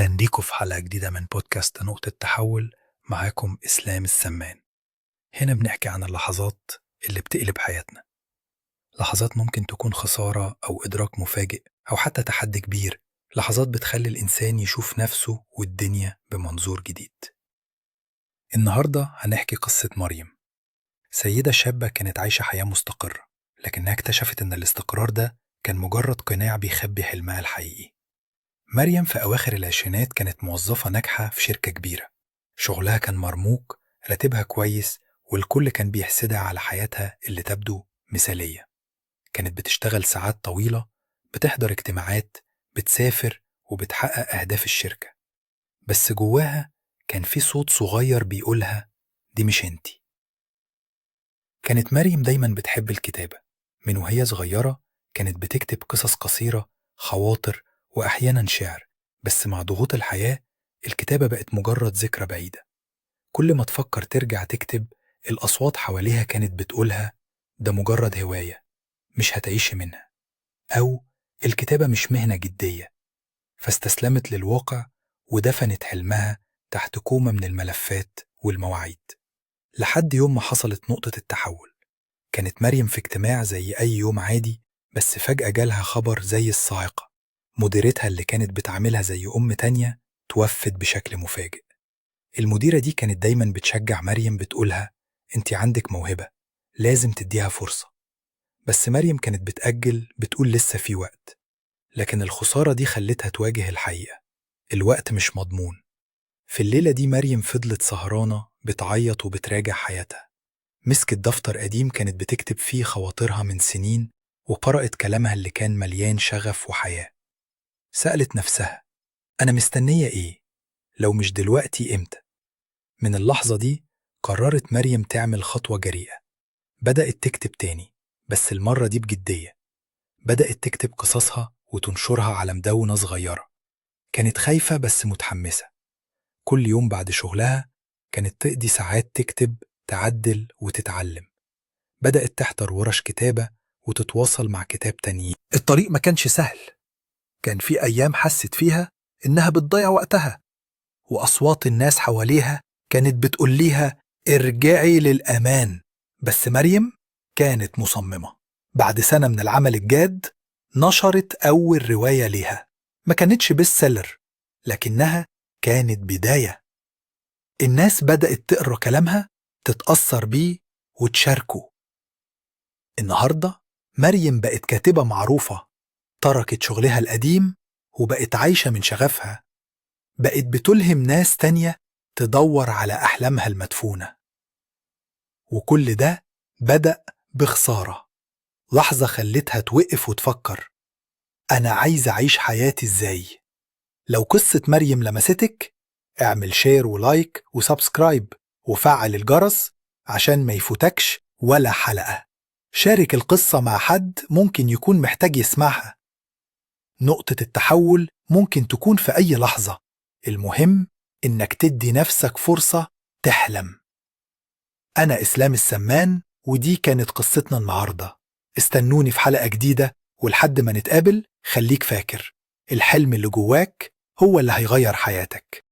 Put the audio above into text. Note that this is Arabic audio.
أهلا بيكم في حلقة جديدة من بودكاست نقطة تحول. معاكم إسلام السمان. هنا بنحكي عن اللحظات اللي بتقلب حياتنا، لحظات ممكن تكون خسارة أو إدراك مفاجئ أو حتى تحدي كبير، لحظات بتخلي الإنسان يشوف نفسه والدنيا بمنظور جديد. النهاردة هنحكي قصة مريم، سيدة شابة كانت عايشة حياة مستقرة، لكنها اكتشفت إن الاستقرار ده كان مجرد قناع بيخبي حلمها الحقيقي. مريم في أواخر العشرينات كانت موظفة ناجحة في شركة كبيرة، شغلها كان مرموق، راتبها كويس، والكل كان بيحسدها على حياتها اللي تبدو مثالية. كانت بتشتغل ساعات طويلة، بتحضر اجتماعات، بتسافر، وبتحقق أهداف الشركة. بس جواها كان في صوت صغير بيقولها دي مش انتي. كانت مريم دايما بتحب الكتابة، من وهي صغيرة كانت بتكتب قصص قصيرة، خواطر، وأحيانا شعر. بس مع ضغوط الحياة الكتابة بقت مجرد ذكرى بعيدة. كل ما تفكر ترجع تكتب الأصوات حواليها كانت بتقولها ده مجرد هواية، مش هتعيش منها، أو الكتابة مش مهنة جدية. فاستسلمت للواقع ودفنت حلمها تحت كومة من الملفات والمواعيد. لحد يوم ما حصلت نقطة التحول. كانت مريم في اجتماع زي أي يوم عادي، بس فجأة جالها خبر زي الصاعقة. مديرتها اللي كانت بتعاملها زي أم تانية توفت بشكل مفاجئ. المديرة دي كانت دايما بتشجع مريم، بتقولها انت عندك موهبة، لازم تديها فرصة. بس مريم كانت بتأجل، بتقول لسه في وقت. لكن الخسارة دي خلتها تواجه الحقيقة، الوقت مش مضمون. في الليلة دي مريم فضلت سهرانة بتعيط وبتراجع حياتها. مسكت دفتر قديم كانت بتكتب فيه خواطرها من سنين، وقرأت كلامها اللي كان مليان شغف وحياة. سألت نفسها أنا مستنية إيه؟ لو مش دلوقتي إمتى؟ من اللحظة دي قررت مريم تعمل خطوة جريئة. بدأت تكتب تاني، بس المرة دي بجدية. بدأت تكتب قصصها وتنشرها على مدونة صغيرة. كانت خايفة بس متحمسة. كل يوم بعد شغلها كانت تقضي ساعات تكتب، تعدل وتتعلم. بدأت تحضر ورش كتابة وتتواصل مع كتاب تانيين. الطريق ما كانش سهل، كان في أيام حست فيها إنها بتضيع وقتها، وأصوات الناس حواليها كانت بتقول ليها ارجعي للأمان. بس مريم كانت مصممة. بعد سنة من العمل الجاد نشرت أول رواية ليها. ما كانتش بيست سيلر، لكنها كانت بداية. الناس بدأت تقرأ كلامها، تتأثر بيه وتشاركه. النهاردة مريم بقت كاتبة معروفة، تركت شغلها القديم وبقت عايشة من شغفها. بقت بتلهم ناس تانية تدور على أحلامها المدفونة. وكل ده بدأ بخسارة، لحظة خلتها توقف وتفكر أنا عايز أعيش حياتي إزاي؟ لو قصة مريم لمستك اعمل شير ولايك وسبسكرايب وفعل الجرس عشان ما يفوتكش ولا حلقة. شارك القصة مع حد ممكن يكون محتاج يسمعها. نقطة التحول ممكن تكون في أي لحظة، المهم إنك تدي نفسك فرصة تحلم. أنا إسلام السمان، ودي كانت قصتنا النهاردة. استنوني في حلقة جديدة، ولحد ما نتقابل خليك فاكر الحلم اللي جواك هو اللي هيغير حياتك.